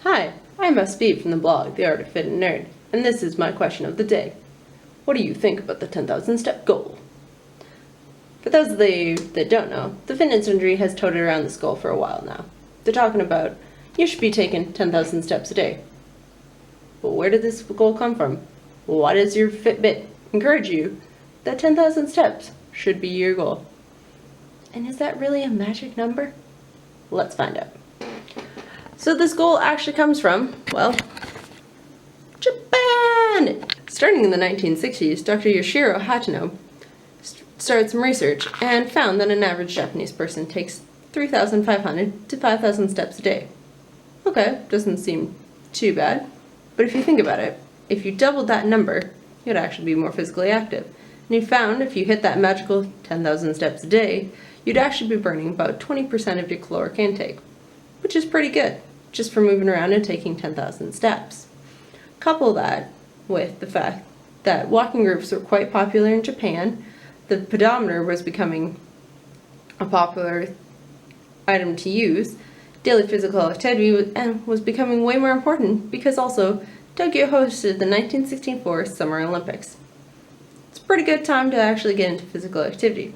Hi, I'm SB from the blog The Art of Fit and Nerd, and this is my question of the day. What do you think about the 10,000 step goal? For those of you that don't know, the fitness industry has toted around this goal for a while now. They're talking about, you should be taking 10,000 steps a day. But where did this goal come from? Why does your Fitbit encourage you that 10,000 steps should be your goal? And is that really a magic number? Let's find out. So this goal actually comes from, well, Japan! Starting in the 1960s, Dr. Yoshiro Hatano started some research and found that an average Japanese person takes 3,500 to 5,000 steps a day. Okay, doesn't seem too bad, but if you think about it, if you doubled that number, you'd actually be more physically active. And he found if you hit that magical 10,000 steps a day, you'd actually be burning about 20% of your caloric intake, which is pretty good, just for moving around and taking 10,000 steps. Couple that with the fact that walking groups were quite popular in Japan, the pedometer was becoming a popular item to use, daily physical activity was becoming way more important because also Tokyo hosted the 1964 Summer Olympics. It's a pretty good time to actually get into physical activity.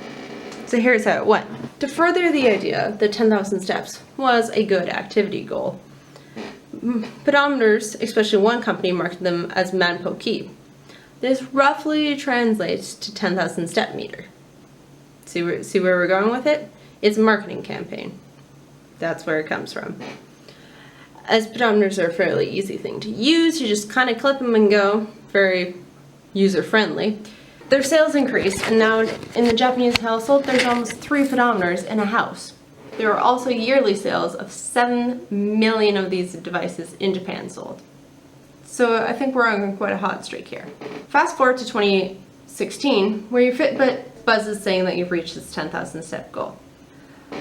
So here's how it went. To further the idea that 10,000 steps was a good activity goal, pedometers, especially one company, marketed them as Manpoki. This roughly translates to 10,000 step meter. See where we're going with it? It's a marketing campaign. That's where it comes from. As pedometers are a fairly easy thing to use, you just kind of clip them and go, very user-friendly. Their sales increased, and now in the Japanese household, there's almost 3 pedometers in a house. There are also yearly sales of 7 million of these devices in Japan sold. So I think we're on quite a hot streak here. Fast forward to 2016, where your Fitbit buzzes saying that you've reached this 10,000 step goal.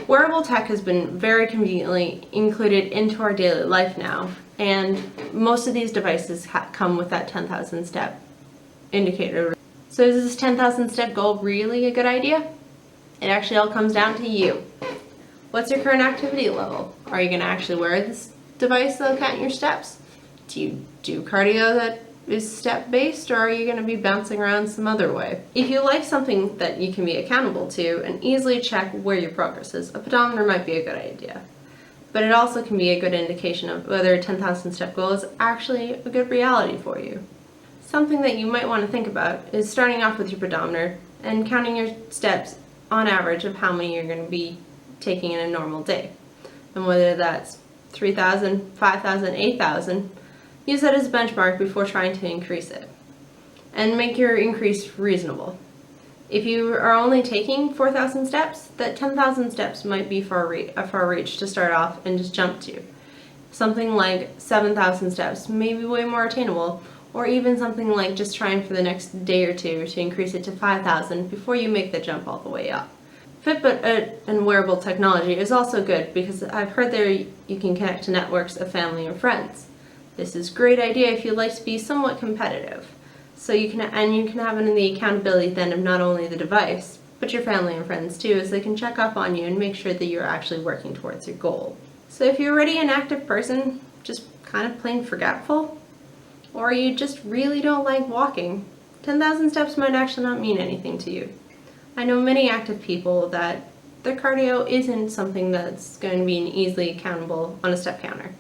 Wearable tech has been very conveniently included into our daily life now, and most of these devices come with that 10,000 step indicator. So is this 10,000 step goal really a good idea? It actually all comes down to you. What's your current activity level? Are you going to actually wear this device that'll count your steps? Do you do cardio that is step-based, or are you going to be bouncing around some other way? If you like something that you can be accountable to and easily check where your progress is, a pedometer might be a good idea. But it also can be a good indication of whether a 10,000 step goal is actually a good reality for you. Something that you might want to think about is starting off with your pedometer and counting your steps on average of how many you're going to be taking in a normal day. And whether that's 3,000, 5,000, 8,000, use that as a benchmark before trying to increase it. And make your increase reasonable. If you are only taking 4,000 steps, that 10,000 steps might be a far reach to start off and just jump to. Something like 7,000 steps may be way more attainable, or even something like just trying for the next day or two to increase it to 5,000 before you make the jump all the way up. Fitbit and wearable technology is also good because I've heard there you can connect to networks of family and friends. This is a great idea if you'd like to be somewhat competitive. So you can have the accountability then of not only the device, but your family and friends too, as they can check up on you and make sure that you're actually working towards your goal. So if you're already an active person, just kind of plain forgetful, or you just really don't like walking, 10,000 steps might actually not mean anything to you. I know many active people that their cardio isn't something that's going to be easily accountable on a step counter.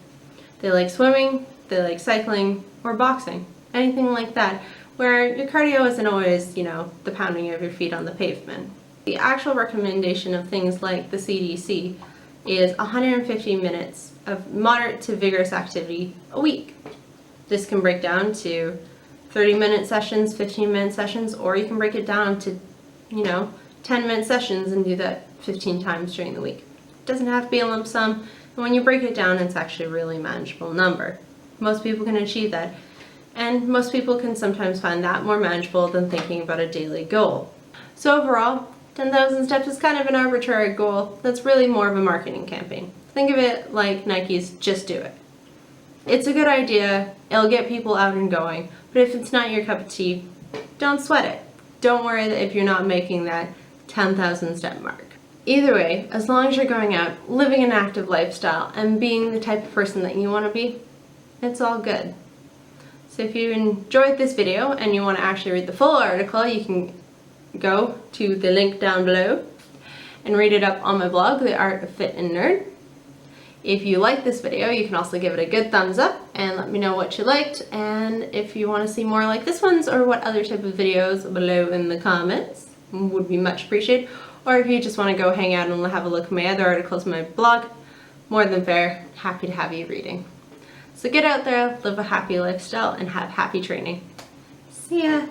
They like swimming, they like cycling, or boxing, anything like that, where your cardio isn't always, the pounding of your feet on the pavement. The actual recommendation of things like the CDC is 150 minutes of moderate to vigorous activity a week. This can break down to 30-minute sessions, 15-minute sessions, or you can break it down to, 10-minute sessions and do that 15 times during the week. It doesn't have to be a lump sum, and when you break it down, it's actually a really manageable number. Most people can achieve that, and most people can sometimes find that more manageable than thinking about a daily goal. So overall, 10,000 steps is kind of an arbitrary goal that's really more of a marketing campaign. Think of it like Nike's Just Do It. It's a good idea, it'll get people out and going, but if it's not your cup of tea, don't sweat it. Don't worry if you're not making that 10,000 step mark. Either way, as long as you're going out, living an active lifestyle, and being the type of person that you want to be, It's all good. So if you enjoyed this video and you want to actually read the full article, you can go to the link down below and read it up on my blog, The Art of Fit and Nerd. If you like this video, you can also give it a good thumbs up and let me know what you liked, and if you want to see more like this ones or what other type of videos below in the comments, would be much appreciated. Or if you just want to go hang out and have a look at my other articles on my blog, more than fair, happy to have you reading. So get out there, live a happy lifestyle, and have happy training. See ya!